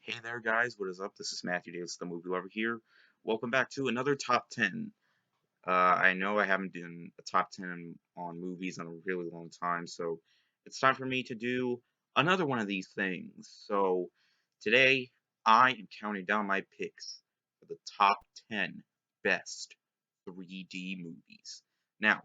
Hey there, guys. What is up? This is Matthew Davis, the movie lover here. Welcome back to another top 10. I know I haven't done a top 10 on movies in a really long time, so it's time for me to do another one of these things. So today, I am counting down my picks for the top 10 best 3D movies. Now,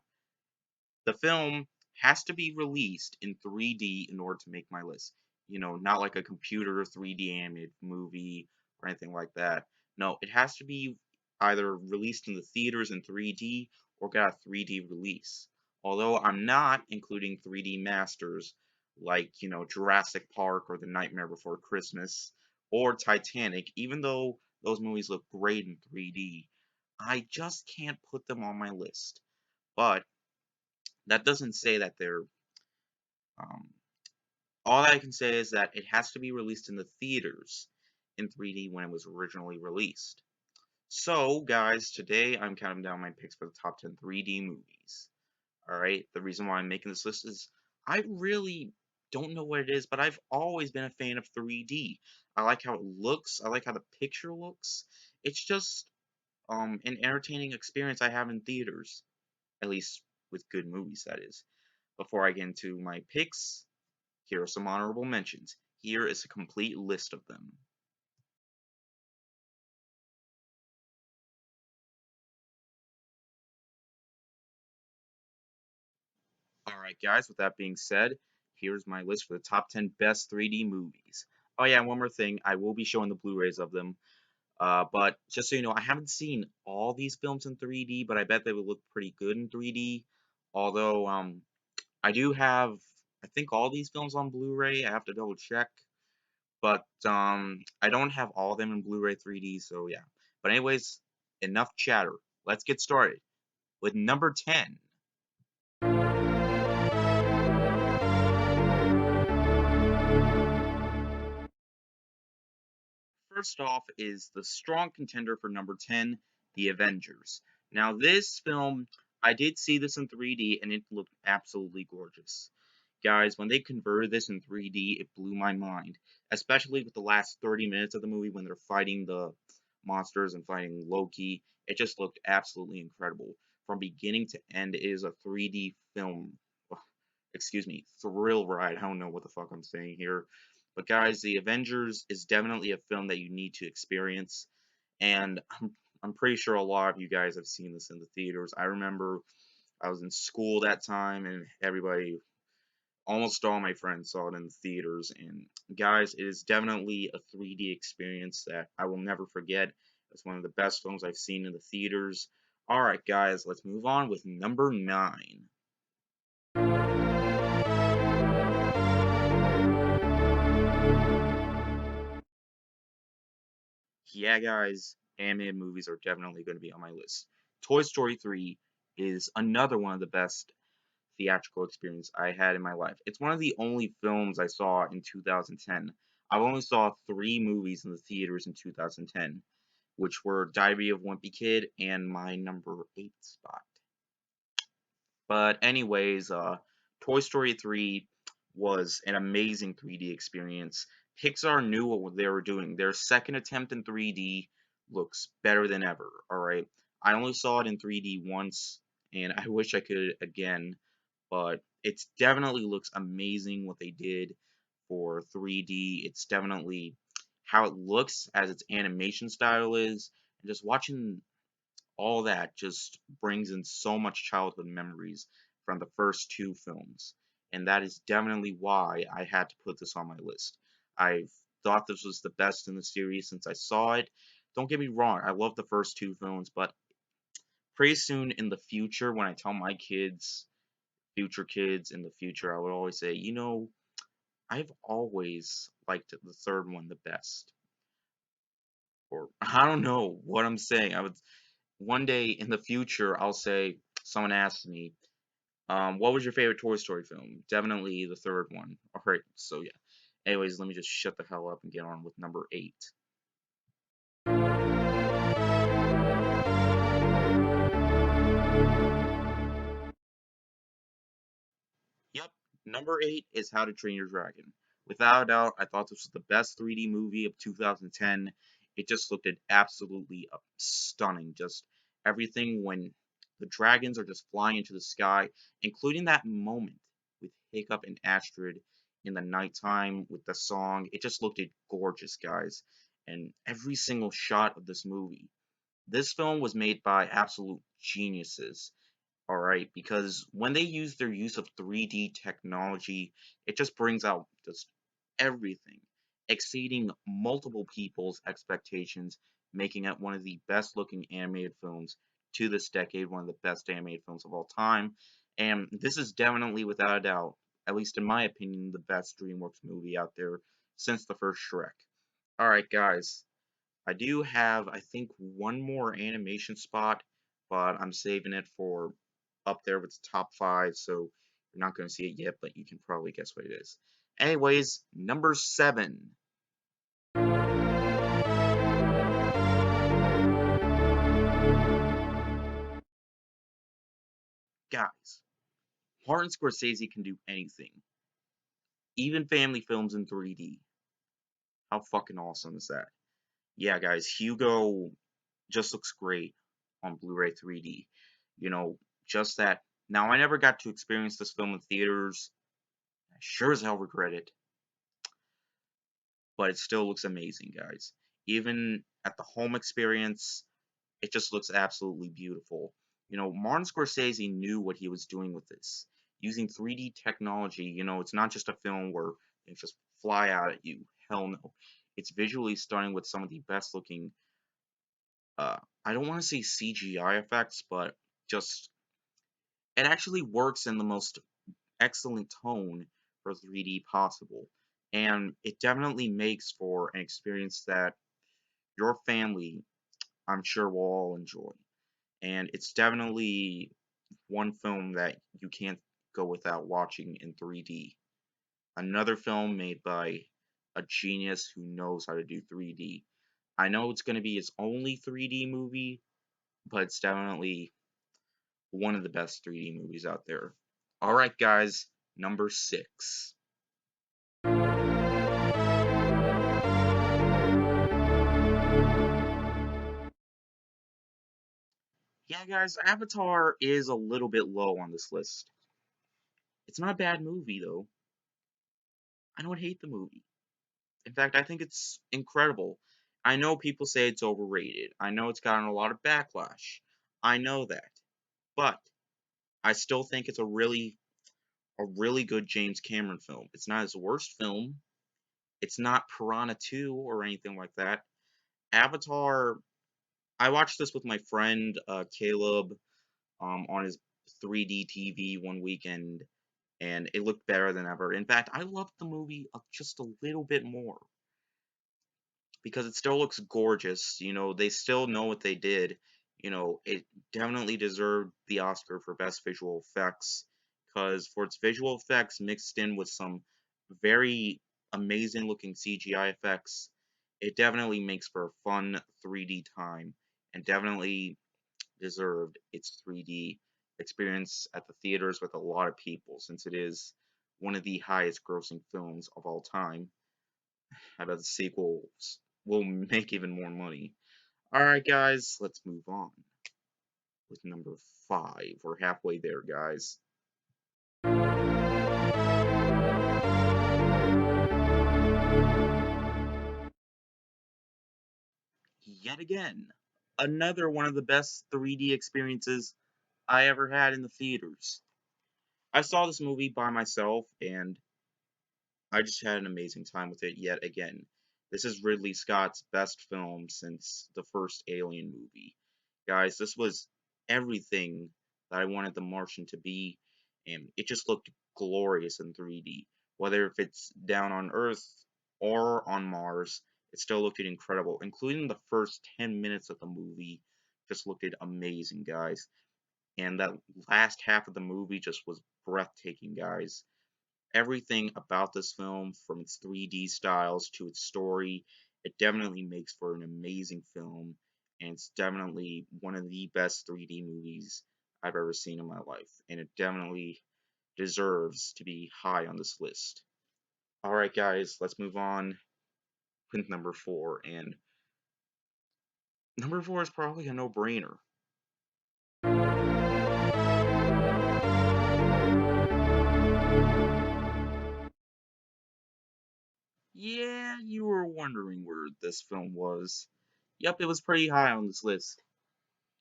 the film has to be released in 3D in order to make my list. Not like a computer 3D animated movie or anything like that. No, it has to be either released in the theaters in 3D or got a 3D release. Although I'm not including 3D masters like, Jurassic Park or The Nightmare Before Christmas or Titanic, even though those movies look great in 3D, I just can't put them on my list. But that doesn't say that they're um, all I can say is that it has to be released in the theaters in 3D when it was originally released. So, guys, today I'm counting down my picks for the top 10 3D movies. Alright, the reason why I'm making this list is I really don't know what it is, but I've always been a fan of 3D. I like how it looks, I like how the picture looks. It's just an entertaining experience I have in theaters, at least with good movies, that is. Before I get into my picks, here are some honorable mentions. Here is a complete list of them. Alright, guys, with that being said, here's my list for the top 10 best 3D movies. Oh, yeah, and one more thing. I will be showing the Blu rays of them. But just so you know, I haven't seen all these films in 3D, but I bet they would look pretty good in 3D. Although, I do have, I think, all these films on Blu ray. I have to double check. But I don't have all of them in Blu ray 3D, so yeah. But, anyways, enough chatter. Let's get started with number 10. First off is the strong contender for number 10, The Avengers. Now, this film, I did see this in 3D and it looked absolutely gorgeous. Guys, when they converted this in 3D, it blew my mind, especially with the last 30 minutes of the movie when they're fighting the monsters and fighting Loki. It just looked absolutely incredible. From beginning to end, it is a 3D film. Excuse me, thrill ride. I don't know what the fuck I'm saying here. But guys, The Avengers is definitely a film that you need to experience, and I'm pretty sure a lot of you guys have seen this in the theaters. I remember I was in school that time, and almost all my friends saw it in the theaters. And guys, it is definitely a 3D experience that I will never forget. It's one of the best films I've seen in the theaters. All right, guys, let's move on with number 9. Yeah, guys, animated movies are definitely going to be on my list. Toy Story 3 is another one of the best theatrical experience I had in my life. It's one of the only films I saw in 2010. I only saw 3 movies in the theaters in 2010, which were Diary of Wimpy Kid and my number 8 spot. But anyways, Toy Story 3 was an amazing 3D experience. Pixar knew what they were doing. Their second attempt in 3D looks better than ever, alright? I only saw it in 3D once, and I wish I could again, but it definitely looks amazing what they did for 3D. It's definitely how it looks as its animation style is, and just watching all that just brings in so much childhood memories from the first 2 films. And that is definitely why I had to put this on my list. I've thought this was the best in the series since I saw it. Don't get me wrong, I love the first 2 films, but pretty soon in the future, when I tell my kids, future kids in the future, I would always say, I've always liked the third one the best. Or I don't know what I'm saying. I would one day in the future, I'll say, someone asks me, what was your favorite Toy Story film? Definitely the third one. Alright, so yeah. Anyways, let me just shut the hell up and get on with number 8. Yep, number 8 is How to Train Your Dragon. Without a doubt, I thought this was the best 3D movie of 2010. It just looked absolutely stunning. Just everything when the dragons are just flying into the sky, including that moment with Hiccup and Astrid in the nighttime with the song. It just looked gorgeous, guys. And every single shot of this movie. This film was made by absolute geniuses. All right, because when they use their use of 3D technology, it just brings out just everything, exceeding multiple people's expectations, making it one of the best looking animated films to this decade, one of the best animated films of all time. And this is definitely, without a doubt, at least in my opinion, the best DreamWorks movie out there since the first Shrek. All right, guys, I do have, I think, one more animation spot, but I'm saving it for up there with the top five, so you're not going to see it yet, but you can probably guess what it is. Anyways, number seven. Guys, Martin Scorsese can do anything, even family films in 3D. How fucking awesome is that? Yeah, guys, Hugo just looks great on Blu-ray 3D. You know, just that. Now, I never got to experience this film in theaters. I sure as hell regret it, but it still looks amazing, guys. Even at the home experience, it just looks absolutely beautiful. Martin Scorsese knew what he was doing with this. Using 3D technology, it's not just a film where they just fly out at you. Hell no. It's visually stunning with some of the best looking, I don't want to say CGI effects, but just, it actually works in the most excellent tone for 3D possible. And it definitely makes for an experience that your family, I'm sure, will all enjoy. And it's definitely one film that you can't go without watching in 3D. Another film made by a genius who knows how to do 3D. I know it's going to be his only 3D movie, but it's definitely one of the best 3D movies out there. Alright, guys, number six. Yeah, guys, Avatar is a little bit low on this list. It's not a bad movie, though. I don't hate the movie. In fact, I think it's incredible. I know people say it's overrated. I know it's gotten a lot of backlash. I know that. But I still think it's a really good James Cameron film. It's not his worst film. It's not Piranha 2 or anything like that. Avatar, I watched this with my friend Caleb on his 3D TV one weekend, and it looked better than ever. In fact, I loved the movie just a little bit more because it still looks gorgeous. They still know what they did. It definitely deserved the Oscar for Best Visual Effects because for its visual effects mixed in with some very amazing looking CGI effects, it definitely makes for a fun 3D time and definitely deserved its 3D experience at the theaters with a lot of people since it is one of the highest grossing films of all time. I bet the sequels will make even more money. Alright, guys, let's move on with number five. We're halfway there, guys. Yet again, another one of the best 3D experiences I ever had in the theaters. I saw this movie by myself, and I just had an amazing time with it yet again. This is Ridley Scott's best film since the first Alien movie. Guys, this was everything that I wanted The Martian to be, and it just looked glorious in 3D. Whether if it's down on Earth or on Mars, it still looked incredible, including the first 10 minutes of the movie just looked amazing, guys. And that last half of the movie just was breathtaking, guys. Everything about this film, from its 3D styles to its story, it definitely makes for an amazing film, and it's definitely one of the best 3D movies I've ever seen in my life, and it definitely deserves to be high on this list. Alright, guys, let's move on with number four. And number four is probably a no-brainer. Yeah, you were wondering where this film was. Yep, it was pretty high on this list.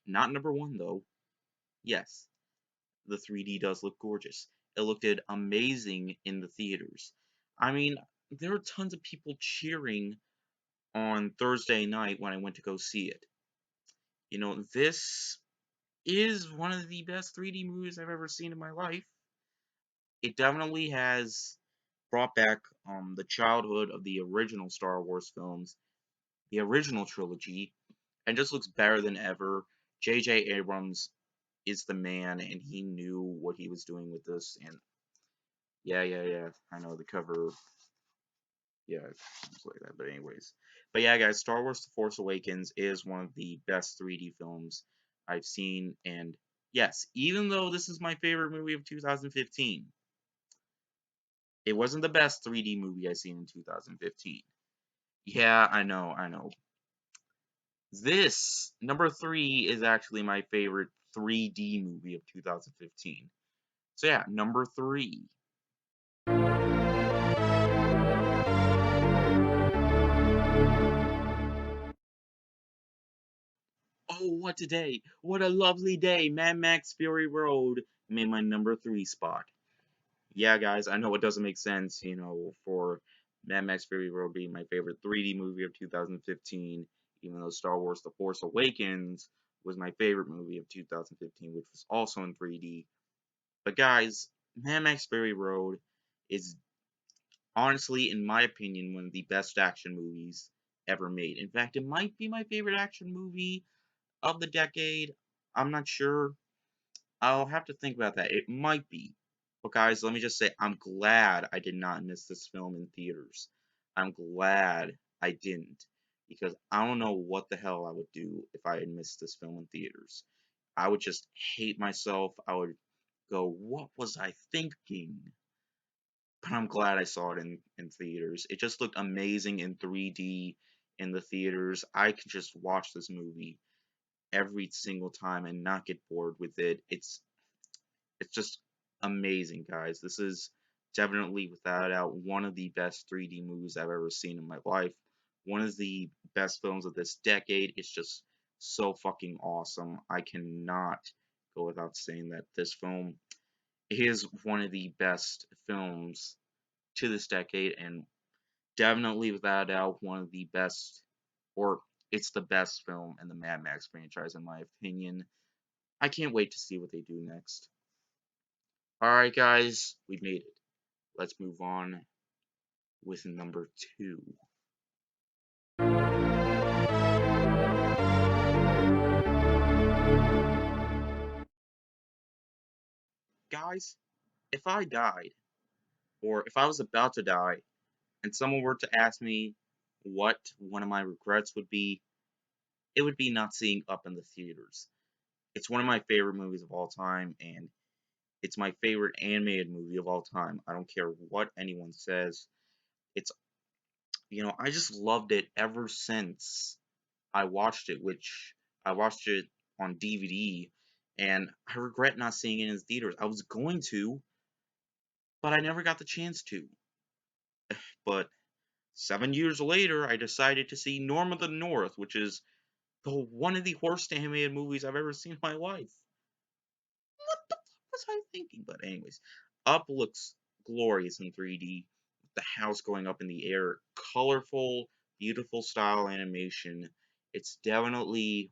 Not number one, though. Yes, the 3D does look gorgeous. It looked amazing in the theaters. I mean, there were tons of people cheering on Thursday night when I went to go see it. This is one of the best 3D movies I've ever seen in my life. It definitely has brought back the childhood of the original Star Wars films, the original trilogy, and just looks better than ever. J.J. Abrams is the man, and he knew what he was doing with this. And yeah, I know the cover. Yeah, it's like that. But anyways, but yeah, guys, Star Wars: The Force Awakens is one of the best 3D films I've seen, and yes, even though this is my favorite movie of 2015, it wasn't the best 3D movie I've seen in 2015. Yeah, I know. This number three is actually my favorite 3D movie of 2015. So yeah, number three. Oh, what a day! What a lovely day! Mad Max Fury Road made my number three spot. Yeah, guys, I know it doesn't make sense, for Mad Max Fury Road being my favorite 3D movie of 2015, even though Star Wars: The Force Awakens was my favorite movie of 2015, which was also in 3D. But guys, Mad Max Fury Road is honestly, in my opinion, one of the best action movies ever made. In fact, it might be my favorite action movie of the decade. I'm not sure. I'll have to think about that. It might be. But guys, let me just say, I'm glad I did not miss this film in theaters. I'm glad I didn't. Because I don't know what the hell I would do if I had missed this film in theaters. I would just hate myself. I would go, what was I thinking? But I'm glad I saw it in theaters. It just looked amazing in 3D in the theaters. I could just watch this movie every single time and not get bored with it. It's just amazing, guys. This is definitely, without a doubt, one of the best 3D movies I've ever seen in my life. One of the best films of this decade. It's just so fucking awesome. I cannot go without saying that this film is one of the best films to this decade, and definitely, without a doubt, one of the best, or it's the best film in the Mad Max franchise, in my opinion. I can't wait to see what they do next. Alright, guys, we made it. Let's move on with number two. Guys, if I died, or if I was about to die, and someone were to ask me what one of my regrets would be, it would be not seeing Up in the theaters. It's one of my favorite movies of all time, and it's my favorite animated movie of all time. I don't care what anyone says. It's, I just loved it ever since I watched it, which I watched it on DVD, and I regret not seeing it in theaters. I was going to, but I never got the chance to. But 7 years later, I decided to see Norm of the North, which is one of the worst animated movies I've ever seen in my life. What the fuck was I thinking? But anyways, Up looks glorious in 3D. With the house going up in the air, colorful, beautiful style animation. It's definitely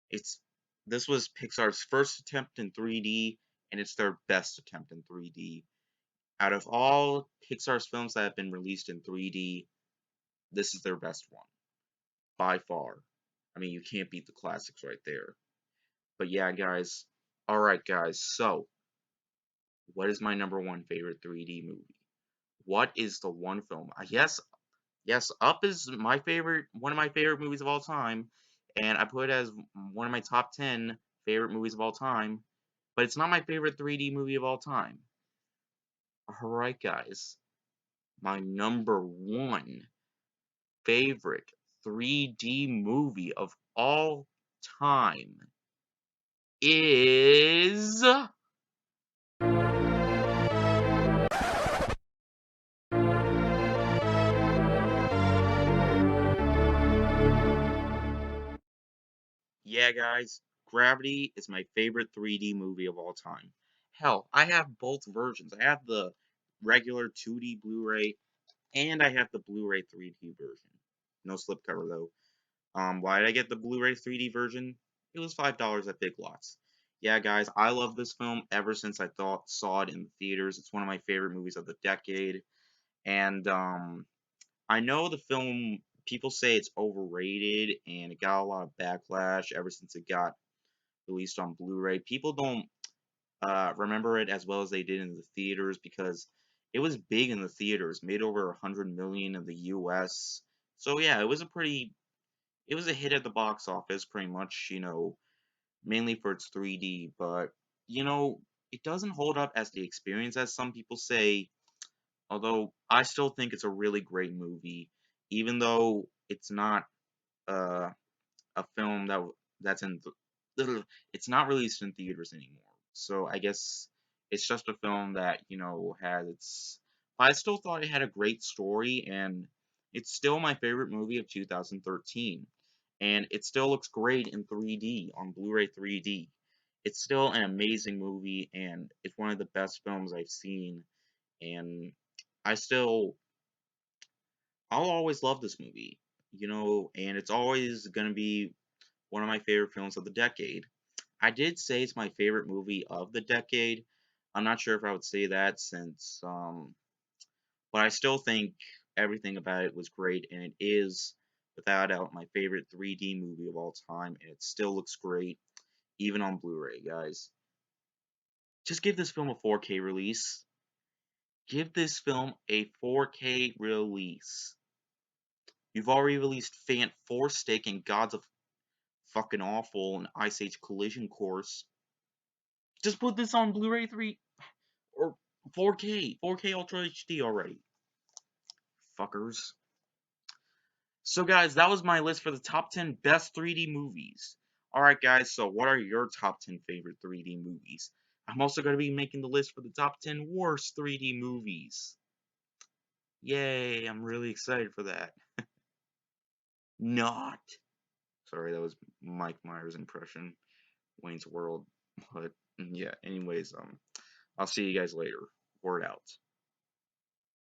it's this was Pixar's first attempt in 3D, and it's their best attempt in 3D. Out of all Pixar's films that have been released in 3D, this is their best one by far. I mean, you can't beat the classics right there. But yeah, guys. All right, guys. So, what is my number one favorite 3D movie? What is the one film? Yes, Up is my favorite, one of my favorite movies of all time, and I put it as one of my top 10 favorite movies of all time, but it's not my favorite 3D movie of all time. Alright, guys. my number one favorite 3D movie of all time is yeah, guys, Gravity is my favorite 3D movie of all time. Hell, I have both versions. I have the regular 2D Blu-ray and I have the Blu-ray 3D version. No slipcover though. Why did I get the Blu-ray 3D version? It was $5 at Big Lots. Yeah, guys, I love this film ever since I saw it in the theaters. It's one of my favorite movies of the decade, and I know the film. People say it's overrated, and it got a lot of backlash ever since it got released on Blu-ray. People don't remember it as well as they did in the theaters because it was big in the theaters, made over 100 million in the U.S. So yeah, it was a hit at the box office, pretty much, mainly for its 3D, but, it doesn't hold up as the experience as some people say, although I still think it's a really great movie, even though it's not, uh, a film that's in it's not released in theaters anymore. So I guess it's just a film that, has its I still thought it had a great story and it's still my favorite movie of 2013. And it still looks great in 3D on Blu-ray 3D. It's still an amazing movie and it's one of the best films I've seen and I still I'll always love this movie, and it's always going to be one of my favorite films of the decade. I did say it's my favorite movie of the decade. I'm not sure if I would say that but I still think everything about it was great, and it is, without a doubt, my favorite 3D movie of all time, and it still looks great, even on Blu-ray, guys. Just give this film a 4K release. Give this film a 4K release. You've already released Force Stick and Gods of Fucking Awful and Ice Age Collision Course. Just put this on Blu-ray 3 or 4K Ultra HD already. Fuckers. So guys, that was my list for the top 10 best 3D movies. Alright guys, so what are your top 10 favorite 3D movies? I'm also going to be making the list for the top 10 worst 3D movies. Yay, I'm really excited for that. Not. Sorry, that was Mike Myers' impression. Wayne's World. But yeah, anyways, I'll see you guys later. Word out.